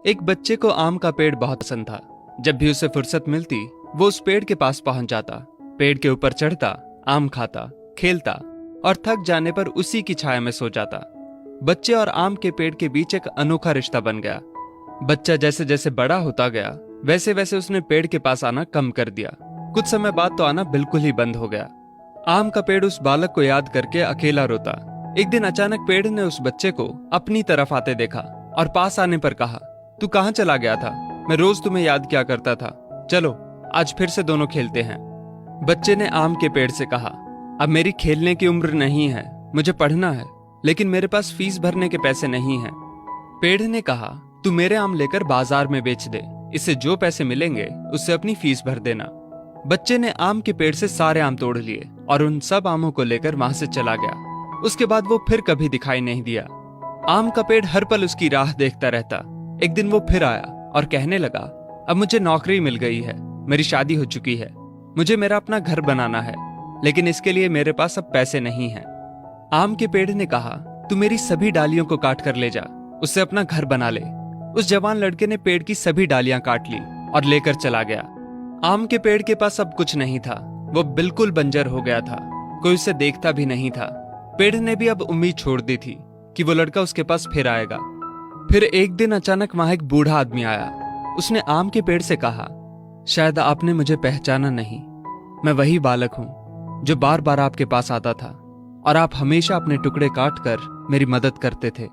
एक बच्चे को आम का पेड़ बहुत पसंद था। जब भी उसे फुर्सत मिलती वो उस पेड़ के पास पहुंच जाता, पेड़ के ऊपर चढ़ता, आम खाता, खेलता और थक जाने पर उसी की छाया में सो जाता। बच्चे और आम के पेड़ के बीच एक अनोखा रिश्ता बन गया। बच्चा जैसे जैसे बड़ा होता गया वैसे वैसे उसने पेड़ के पास आना कम कर दिया। कुछ समय बाद तो आना बिल्कुल ही बंद हो गया। आम का पेड़ उस बालक को याद करके अकेला रोता। एक दिन अचानक पेड़ ने उस बच्चे को अपनी तरफ आते देखा और पास आने पर कहा, तू कहाँ चला गया था? मैं रोज तुम्हें याद किया करता था। चलो आज फिर से दोनों खेलते हैं। बच्चे ने आम के पेड़ से कहा, अब मेरी खेलने की उम्र नहीं है, मुझे पढ़ना है, लेकिन मेरे पास फीस भरने के पैसे नहीं हैं। पेड़ ने कहा, तू मेरे आम लेकर बाजार में बेच दे, इससे जो पैसे मिलेंगे उससे अपनी फीस भर देना। बच्चे ने आम के पेड़ से सारे आम तोड़ लिए और उन सब आमों को लेकर वहां से चला गया। उसके बाद वो फिर कभी दिखाई नहीं दिया। आम का पेड़ हर पल उसकी राह देखता रहता। एक दिन वो फिर आया और कहने लगा, अब मुझे नौकरी मिल गई है, मेरी शादी हो चुकी है, मुझे मेरा अपना घर बनाना है, लेकिन इसके लिए मेरे पास अब पैसे नहीं हैं। आम के पेड़ ने कहा, तू मेरी सभी डालियों को काट कर ले जा, उससे अपना घर बना ले। उस जवान लड़के ने पेड़ की सभी डालियां काट ली और लेकर चला गया। आम के पेड़ के पास अब कुछ नहीं था, वो बिल्कुल बंजर हो गया था, कोई उसे देखता भी नहीं था। पेड़ ने भी अब उम्मीद छोड़ दी थी कि वो लड़का उसके पास फिर आएगा। फिर एक दिन अचानक वहां एक बूढ़ा आदमी आया। उसने आम के पेड़ से कहा, शायद आपने मुझे पहचाना नहीं, मैं वही बालक हूं जो बार बार आपके पास आता था और आप हमेशा अपने टुकड़े काट कर मेरी मदद करते थे।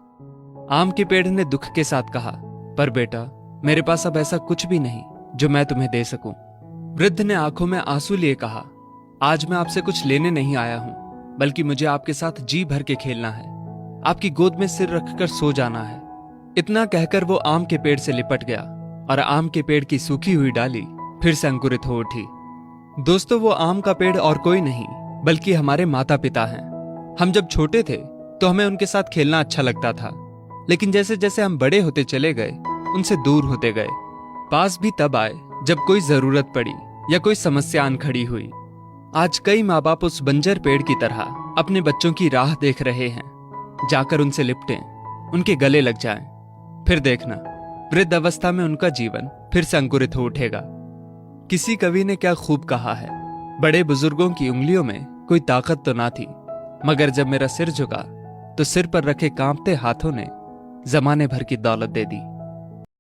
आम के पेड़ ने दुख के साथ कहा, पर बेटा मेरे पास अब ऐसा कुछ भी नहीं जो मैं तुम्हें दे सकूं। वृद्ध ने आंखों में आंसू लिए कहा, आज मैं आपसे कुछ लेने नहीं आया हूं, बल्कि मुझे आपके साथ जी भर के खेलना है, आपकी गोद में सिर रखकर सो जाना है। इतना कहकर वो आम के पेड़ से लिपट गया और आम के पेड़ की सूखी हुई डाली फिर से अंकुरित हो उठी। दोस्तों, वो आम का पेड़ और कोई नहीं बल्कि हमारे माता पिता हैं। हम जब छोटे थे तो हमें उनके साथ खेलना अच्छा लगता था, लेकिन जैसे जैसे हम बड़े होते चले गए उनसे दूर होते गए। पास भी तब आए जब कोई जरूरत पड़ी या कोई समस्या आन खड़ी हुई। आज कई माँ बाप उस बंजर पेड़ की तरह अपने बच्चों की राह देख रहे हैं, जाकर उनसे लिपटें, उनके गले लग जाएं। फिर देखना वृद्ध अवस्था में उनका जीवन फिर से अंकुरित हो उठेगा। किसी कवि ने क्या खूब कहा है, बड़े बुजुर्गों की उंगलियों में कोई ताकत तो ना थी, मगर जब मेरा सिर झुका तो सिर पर रखे कांपते हाथों ने जमाने भर की दौलत दे दी।